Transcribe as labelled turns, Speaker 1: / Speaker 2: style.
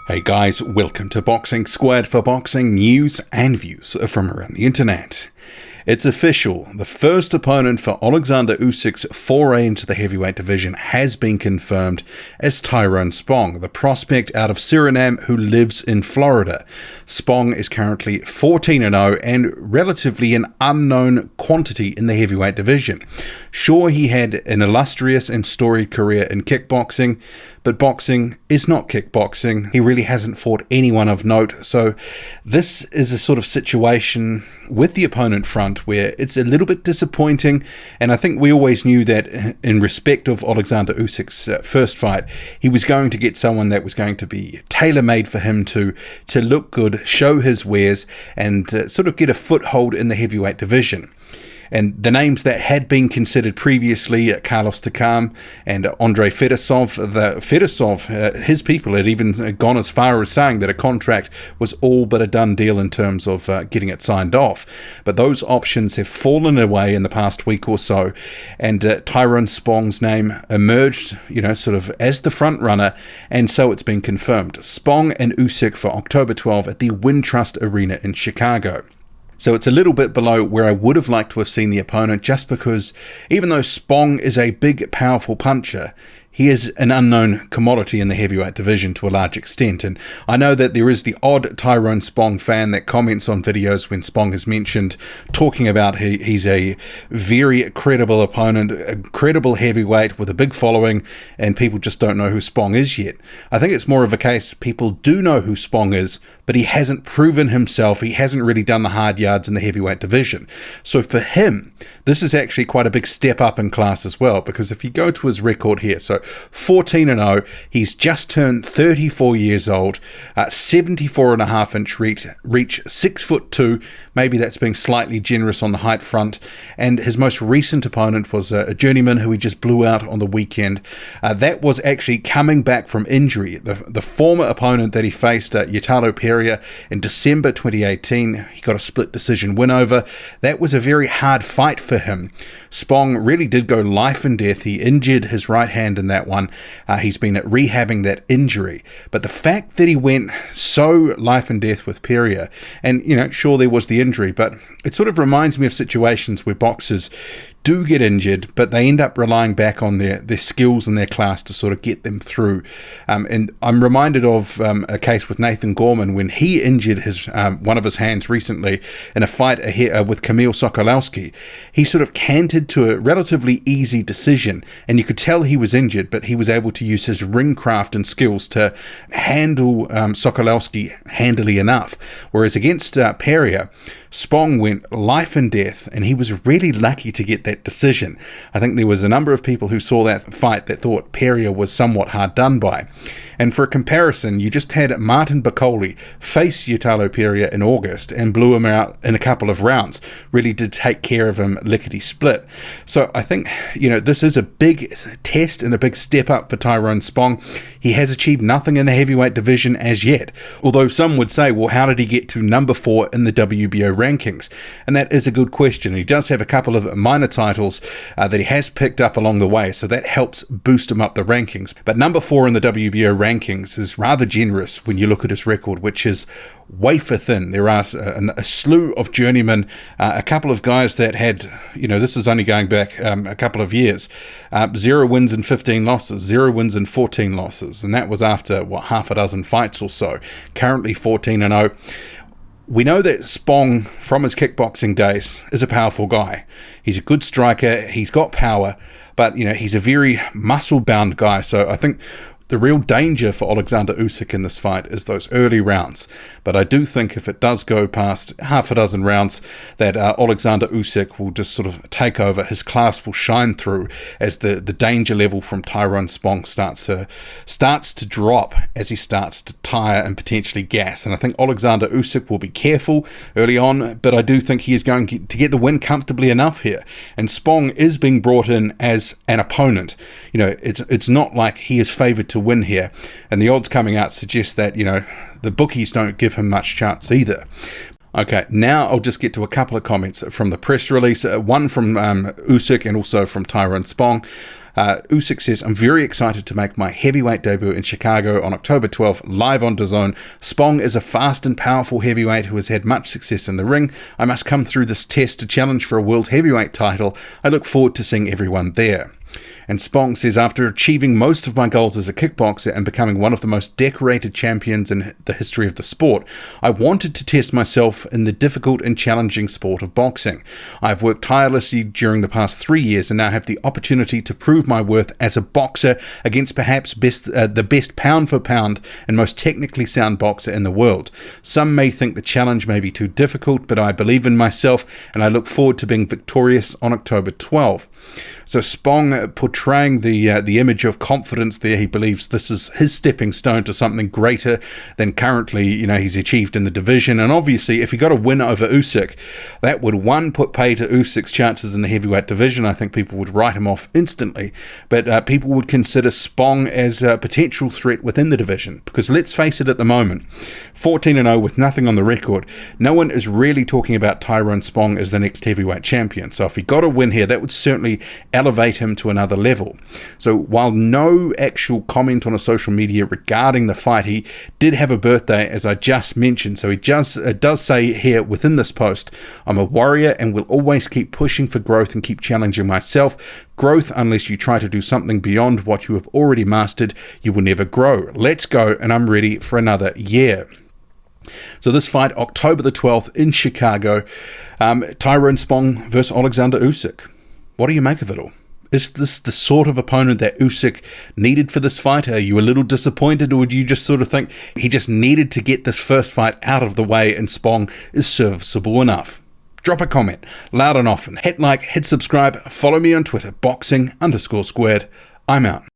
Speaker 1: Hey guys, welcome to Boxing Squad for boxing news and views from around the internet. It's official, the first opponent for Oleksandr Usyk's foray into the heavyweight division has been confirmed as Tyrone Spong, the prospect out of Suriname who lives in Florida. Spong is currently 14-0 and relatively an unknown quantity in the heavyweight division. Sure, he had an illustrious and storied career in kickboxing, but boxing is not kickboxing. He really hasn't fought anyone of note, so this is a sort of situation with the opponent front where it's a little bit disappointing, and I think we always knew that in respect of Oleksandr Usyk's first fight, he was going to get someone that was going to be tailor-made for him to look good, show his wares, and sort of get a foothold in the heavyweight division. And the names that had been considered previously, Carlos Takam and Andrei Fedosov, his people had even gone as far as saying that a contract was all but a done deal in terms of getting it signed off. But those options have fallen away in the past week or so, and Tyrone Spong's name emerged, sort of as the front runner, and so it's been confirmed. Spong and Usyk for October 12 at the Wintrust Arena in Chicago. So it's a little bit below where I would have liked to have seen the opponent, just because even though Spong is a big, powerful puncher, he is an unknown commodity in the heavyweight division to a large extent. And I know that there is the odd Tyrone Spong fan that comments on videos when Spong is mentioned, talking about he's a very credible opponent, a credible heavyweight with a big following, and people just don't know who Spong is yet. I think it's more of a case people do know who Spong is, but he hasn't proven himself. He hasn't really done the hard yards in the heavyweight division. So for him, this is actually quite a big step up in class as well, because if you go to his record here, so 14-0, he's just turned 34 years old, 74.5-inch reach, 6'2", maybe that's being slightly generous on the height front, and his most recent opponent was a journeyman who he just blew out on the weekend. That was actually coming back from injury. The former opponent that he faced, Yatalo Pereira, in December 2018, he got a split decision win over. That was a very hard fight for him. Spong really did go life and death. He injured his right hand in that one. He's been rehabbing that injury. But the fact that he went so life and death with Pereira, and sure there was the injury, but it sort of reminds me of situations where boxers do get injured, but they end up relying back on their skills and their class to sort of get them through. And I'm reminded of a case with Nathan Gorman when he injured one of his hands recently in a fight with Kamil Sokolowski. He sort of canted to a relatively easy decision, and you could tell he was injured, but he was able to use his ring craft and skills to handle Sokolowski handily enough. Whereas against Pereira, Spong went life and death, and he was really lucky to get that decision. I think there was a number of people who saw that fight that thought Pereira was somewhat hard done by. And for a comparison, you just had Martin Bakole face Yatalo Pereira in August and blew him out in a couple of rounds. Really did take care of him lickety-split. So I think, this is a big test and a big step up for Tyrone Spong. He has achieved nothing in the heavyweight division as yet. Although some would say, well, how did he get to number 4 in the WBO rankings? And that is a good question. He does have a couple of minor titles that he has picked up along the way, so that helps boost him up the rankings. But number 4 in the WBO rankings is rather generous when you look at his record, which is wafer thin. There are a slew of journeymen, a couple of guys that had, this is only going back a couple of years, 0 wins and 15 losses, 0 wins and 14 losses, and that was after, half a dozen fights or so. Currently 14-0. We know that Spong, from his kickboxing days, is a powerful guy. He's a good striker, he's got power, but, he's a very muscle-bound guy, so I think the real danger for Oleksandr Usyk in this fight is those early rounds. But I do think if it does go past half a dozen rounds, that Oleksandr Usyk will just sort of take over. His class will shine through as the danger level from Tyrone Spong starts to drop as he starts to tire and potentially gas. And I think Oleksandr Usyk will be careful early on, but I do think he is going to get the win comfortably enough here. And Spong is being brought in as an opponent. It's not like he is favoured to win here, and the odds coming out suggest that the bookies don't give him much chance either. Okay, now I'll just get to a couple of comments from the press release. One from Usyk and also from Tyrone Spong. Usyk says, I'm very excited to make my heavyweight debut in Chicago on October 12th, live on DAZN. Spong is a fast and powerful heavyweight who has had much success in the ring. I must come through this test to challenge for a world heavyweight title. I look forward to seeing everyone there. And Spong says, after achieving most of my goals as a kickboxer and becoming one of the most decorated champions in the history of the sport, I wanted to test myself in the difficult and challenging sport of boxing. I've worked tirelessly during the past 3 years and now have the opportunity to prove my worth as a boxer against perhaps the best pound for pound and most technically sound boxer in the world. Some may think the challenge may be too difficult, but I believe in myself and I look forward to being victorious on October 12th. So Spong portraying the image of confidence there. He believes this is his stepping stone to something greater than currently he's achieved in the division. And obviously, if he got a win over Usyk, that would, one, put pay to Usyk's chances in the heavyweight division. I think people would write him off instantly. But people would consider Spong as a potential threat within the division. Because let's face it, at the moment, 14-0 with nothing on the record, no one is really talking about Tyrone Spong as the next heavyweight champion. So if he got a win here, that would certainly elevate him to another level. So while no actual comment on a social media regarding the fight, he did have a birthday, as I just mentioned. So he does say here within this post, I'm a warrior and will always keep pushing for growth and keep challenging myself. Growth, unless you try to do something beyond what you have already mastered, you will never grow. Let's go, and I'm ready for another year. So this fight, October the 12th in Chicago, Tyrone Spong versus Oleksandr Usyk. What do you make of it all? Is this the sort of opponent that Usyk needed for this fight? Are you a little disappointed, or do you just sort of think he just needed to get this first fight out of the way and Spong is serviceable enough? Drop a comment, loud and often. Hit like, hit subscribe, follow me on Twitter, boxing_squared. I'm out.